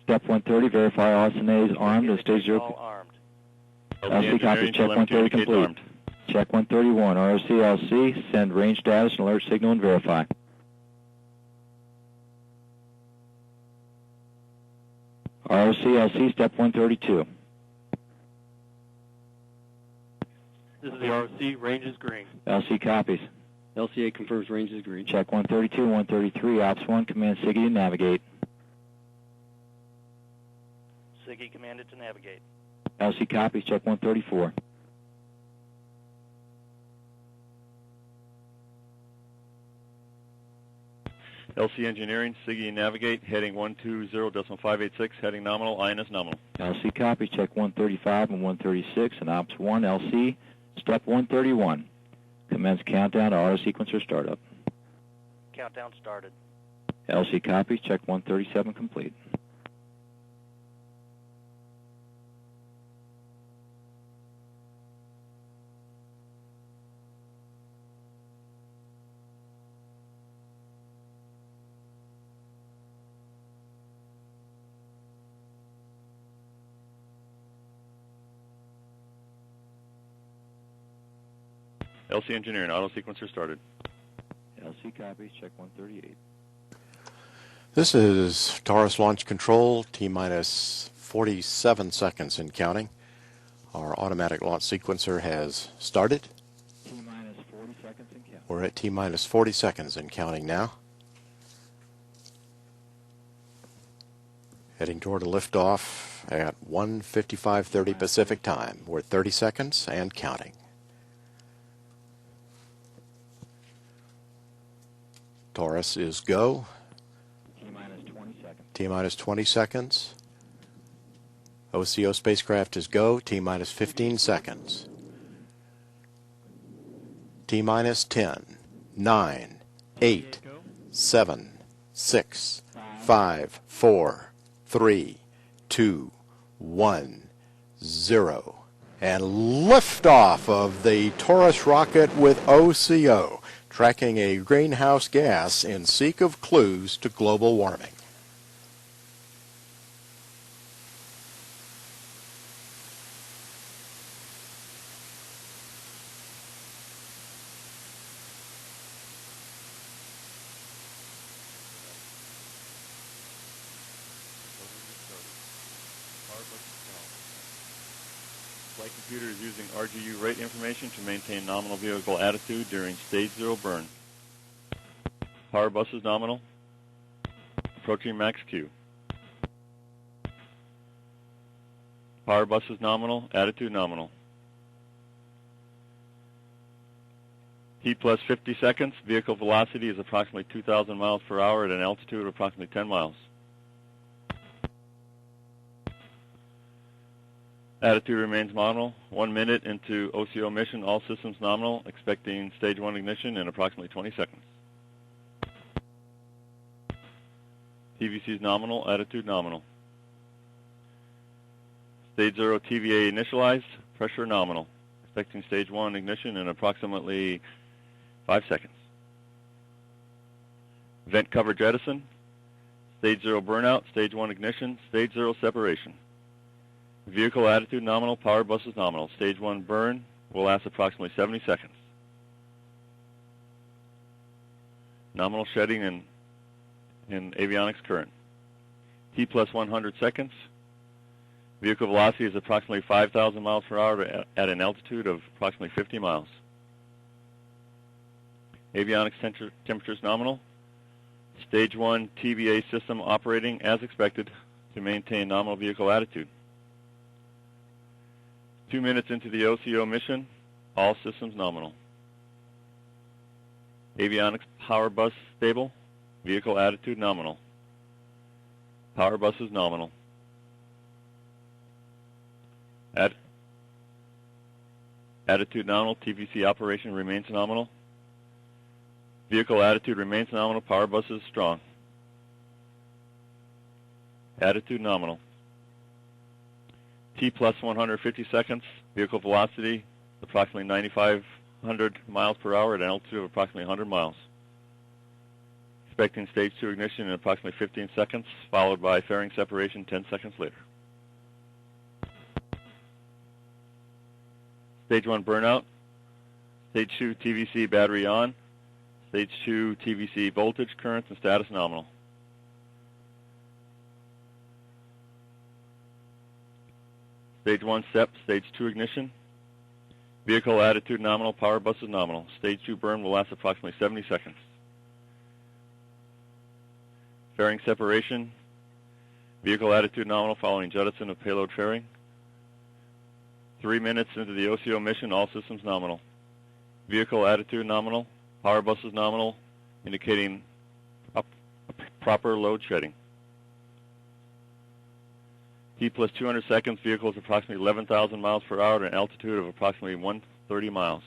Step 130, verify all SNAs armed at stage 0. All armed. LC copies, check 130 complete. Armed. Check 131, ROC-LC, send range status and alert signal and verify. ROC-LC, step 132. This is the ROC, range is green. LC copies. LCA confirms range is green. Check 132, 133, Ops 1, command SIGI to navigate. SIGI commanded to navigate. LC copies, check 134. LC Engineering, SIGI Navigate, heading 120.586, heading nominal, INS nominal. LC copies, check 135 and 136, and Ops 1, LC, step 131. Commence countdown to auto sequencer startup. Countdown started. LC copies, check 137 complete. LC Engineering, auto sequencer started. LC copies, check 138. This is Taurus Launch Control, T-minus 47 seconds and counting. Our automatic launch sequencer has started. T-minus 40 seconds and counting. We're at T-minus 40 seconds and counting now. Heading toward a liftoff at 1:55:30 Pacific time. We're at 30 seconds and counting. Taurus is go. T-minus 20 seconds. T-minus 20 seconds. OCO spacecraft is go. T-minus 15 seconds. T-minus 10, 9, 8, 7, 6, 5, 4, 3, 2, 1, 0. And liftoff of the Taurus rocket with OCO, tracking a greenhouse gas in seek of clues to global warming. Flight computer is using RGU rate information to maintain nominal vehicle attitude during stage 0 burn. Power bus is nominal. Approaching max Q. Power bus is nominal. Attitude nominal. T plus 50 seconds. Vehicle velocity is approximately 2,000 miles per hour at an altitude of approximately 10 miles. Attitude remains nominal. 1 minute into OCO mission, all systems nominal, expecting stage 1 ignition in approximately 20 seconds. TVC is nominal, attitude nominal. Stage 0 TVA initialized, pressure nominal, expecting stage 1 ignition in approximately 5 seconds. Vent cover jettison, stage 0 burnout, stage 1 ignition, stage 0 separation. Vehicle attitude nominal, power bus is nominal. Stage 1 burn will last approximately 70 seconds. Nominal shedding in avionics current. T plus 100 seconds. Vehicle velocity is approximately 5,000 miles per hour at an altitude of approximately 50 miles. Avionics temperatures nominal. Stage 1 TVA system operating as expected to maintain nominal vehicle attitude. 2 minutes into the OCO mission, all systems nominal. Avionics power bus stable, vehicle attitude nominal. Power bus is nominal. Attitude nominal, TVC operation remains nominal. Vehicle attitude remains nominal, power bus is strong. Attitude nominal. T plus 150 seconds, vehicle velocity approximately 9,500 miles per hour at an altitude of approximately 100 miles. Expecting stage 2 ignition in approximately 15 seconds, followed by fairing separation 10 seconds later. Stage 1 burnout. Stage 2 TVC battery on. Stage 2 TVC voltage, current, and status nominal. Stage 1 SEP, Stage 2 ignition. Vehicle attitude nominal, power buses nominal. Stage 2 burn will last approximately 70 seconds. Fairing separation. Vehicle attitude nominal following jettison of payload fairing. 3 minutes into the OCO mission, all systems nominal. Vehicle attitude nominal, power buses nominal, indicating proper load shedding. T plus 200 seconds, vehicle is approximately 11,000 miles per hour at an altitude of approximately 130 miles.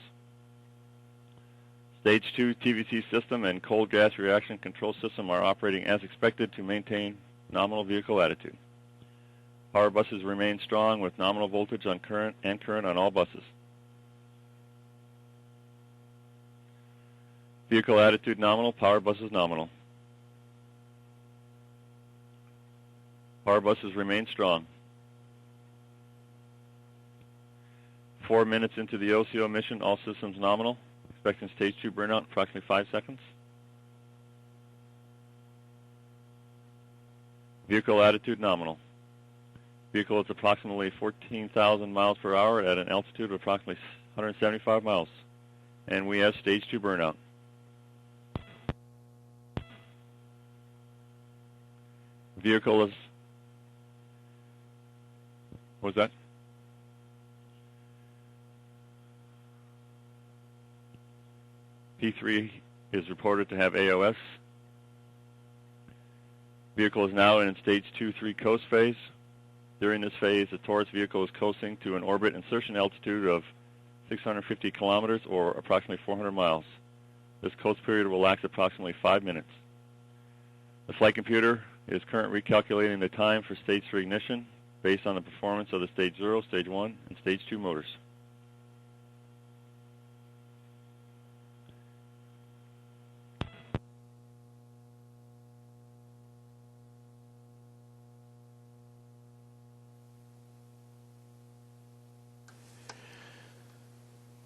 Stage 2 TVC system and cold gas reaction control system are operating as expected to maintain nominal vehicle attitude. Power buses remain strong with nominal voltage on current on all buses. Vehicle attitude nominal, power buses nominal. Power buses remain strong. 4 minutes into the OCO mission, all systems nominal. Expecting stage 2 burnout in approximately 5 seconds. Vehicle attitude nominal. Vehicle is approximately 14,000 miles per hour at an altitude of approximately 175 miles. And we have stage 2 burnout. Vehicle is, what was that? P3 is reported to have AOS. Vehicle is now in stage 2-3 coast phase. During this phase, the Taurus vehicle is coasting to an orbit insertion altitude of 650 kilometers or approximately 400 miles. This coast period will last approximately 5 minutes. The flight computer is currently recalculating the time for stage 3 ignition based on the performance of the stage 0, stage 1, and stage 2 motors.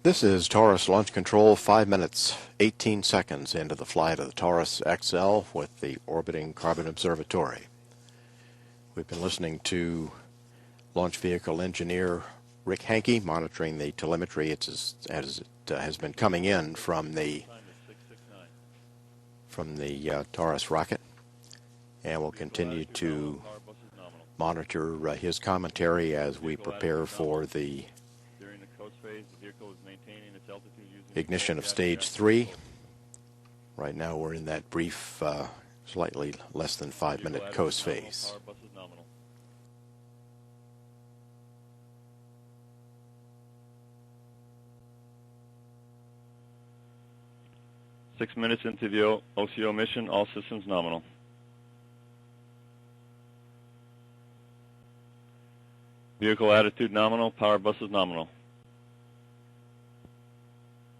This is Taurus Launch Control, 5 minutes, 18 seconds into the flight of the Taurus XL with the orbiting Carbon Observatory. We've been listening to launch vehicle engineer Rick Hankey monitoring the telemetry as it has been coming in from the Taurus rocket, and we'll continue to monitor his commentary as we prepare for the ignition of stage 3. Right now we're in that brief, slightly less than 5 minute coast phase. 6 minutes into the OCO mission, all systems nominal. Vehicle attitude nominal, power buses nominal.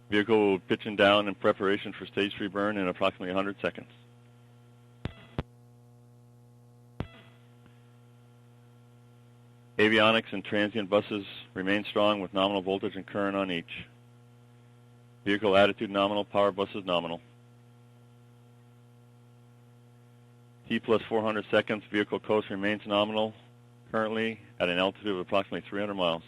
Vehicle will be pitching down in preparation for stage 3 burn in approximately 100 seconds. Avionics and transient buses remain strong with nominal voltage and current on each. Vehicle attitude nominal, power buses nominal. T plus 400 seconds, vehicle coast remains nominal, currently at an altitude of approximately 300 miles.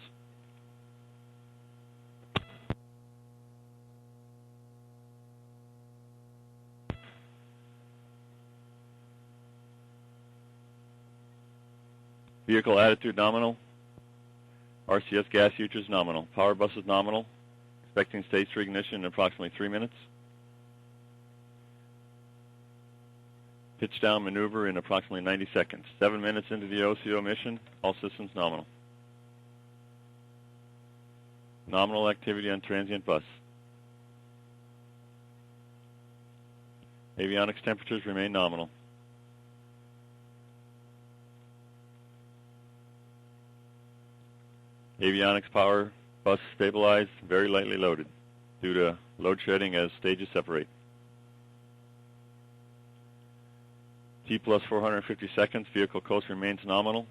Vehicle attitude nominal. RCS gas futures nominal. Power buses nominal. Expecting stage 3 ignition in approximately 3 minutes. Pitch down maneuver in approximately 90 seconds. 7 minutes into the OCO mission. All systems nominal. Nominal activity on transient bus. Avionics temperatures remain nominal. Avionics power bus stabilized, very lightly loaded due to load shedding as stages separate. T plus 450 seconds. Vehicle coast remains nominal.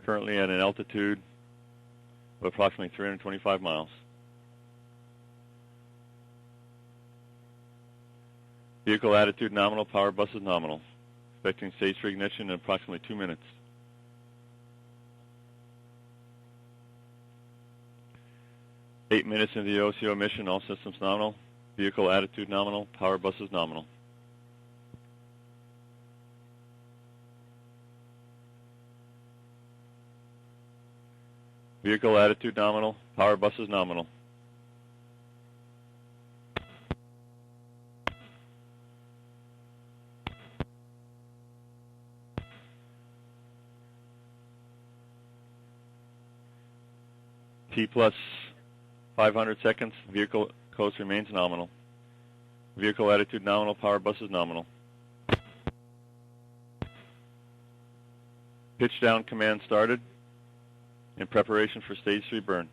Currently at an altitude of approximately 325 miles. Vehicle attitude nominal. Power bus is nominal. Expecting stage 3 ignition in approximately 2 minutes. Eight minutes into the OCO mission, all systems nominal. Vehicle attitude nominal. Power bus is nominal. Vehicle attitude nominal. Power bus is nominal. T plus 500 seconds. Vehicle coast remains nominal. Vehicle attitude nominal. Power bus is nominal. Pitch down command started in preparation for stage 3 burn.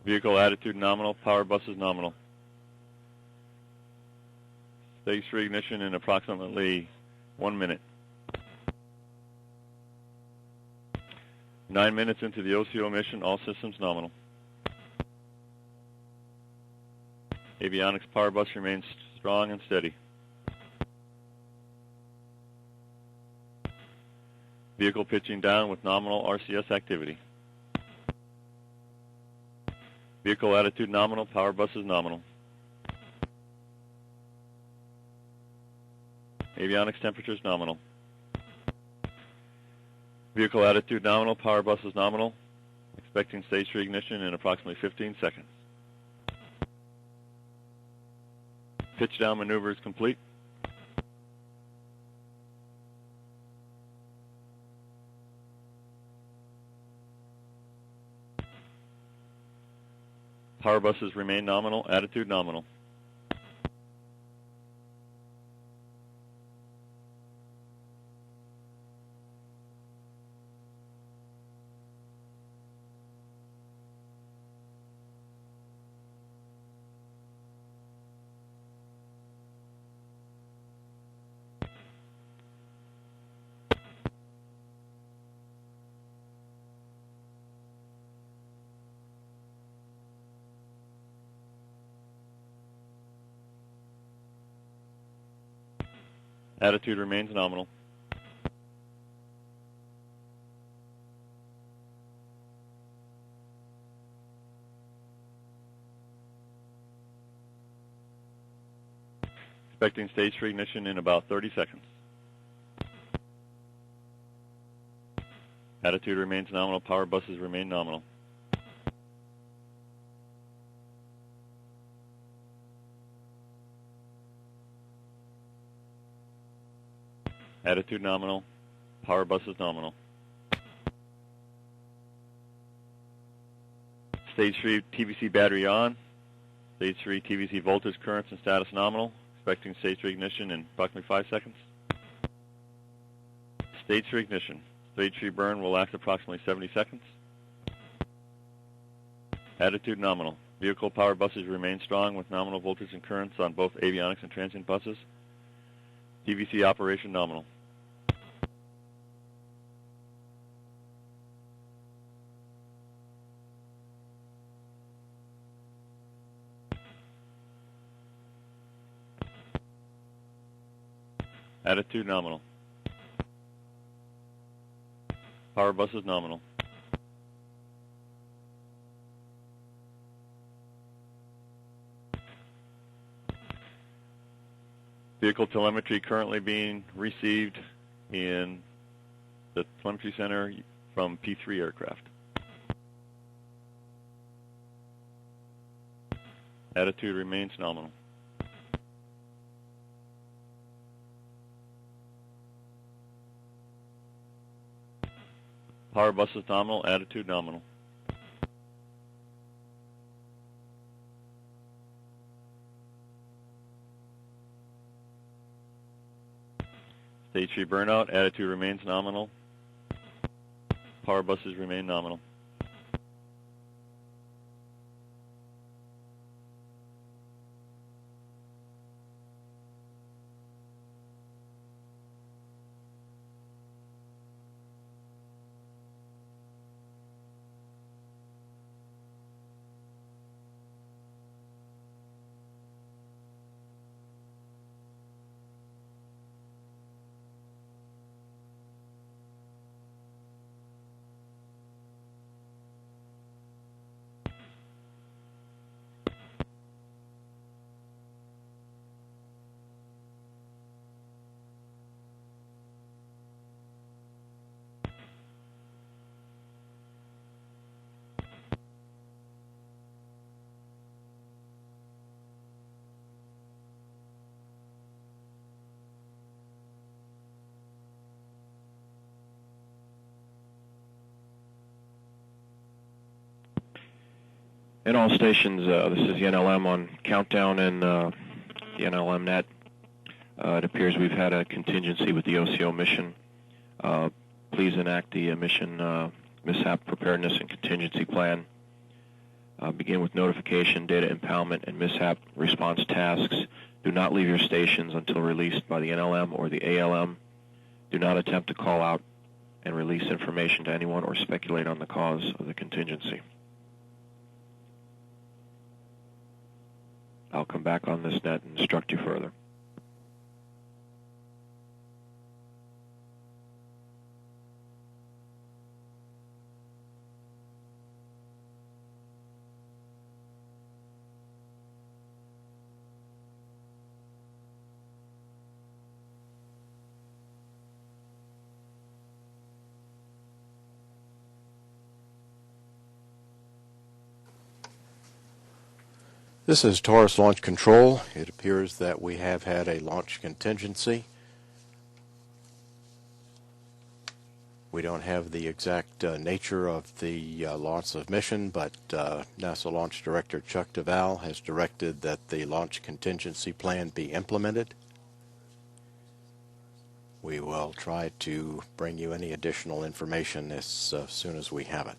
Vehicle attitude nominal. Power bus is nominal. Stage 3 ignition in approximately 1 minute. 9 minutes into the OCO mission, all systems nominal. Avionics power bus remains strong and steady. Vehicle pitching down with nominal RCS activity. Vehicle attitude nominal, power bus is nominal. Avionics temperatures nominal. Vehicle attitude nominal, power bus is nominal. Expecting stage 3 ignition in approximately 15 seconds. Pitch down maneuver is complete. Power buses remain nominal, attitude nominal. Attitude remains nominal. Expecting stage 3 ignition in about 30 seconds. Attitude remains nominal. Power buses remain nominal. Attitude nominal. Power bus is nominal. Stage 3 TVC battery on. Stage 3 TVC voltage, currents, and status nominal. Expecting stage 3 ignition in approximately 5 seconds. Stage 3 ignition. Stage 3 burn will last approximately 70 seconds. Attitude nominal. Vehicle power buses remain strong with nominal voltage and currents on both avionics and transient buses. TVC operation nominal. Attitude nominal. Power bus is nominal. Vehicle telemetry currently being received in the telemetry center from P3 aircraft. Attitude remains nominal. Power bus is nominal, attitude nominal. Stage 3 burnout, attitude remains nominal. Power buses remain nominal. In all stations, this is the NLM on countdown and the NLM net. It appears we've had a contingency with the OCO mission. Please enact the mission mishap preparedness and contingency plan. Begin with notification, data impoundment, and mishap response tasks. Do not leave your stations until released by the NLM or the ALM. Do not attempt to call out and release information to anyone or speculate on the cause of the contingency. I'll come back on this net and instruct you further. This is Taurus Launch Control. It appears that we have had a launch contingency. We don't have the exact nature of the loss of mission, but NASA Launch Director Chuck DeVal has directed that the launch contingency plan be implemented. We will try to bring you any additional information as soon as we have it.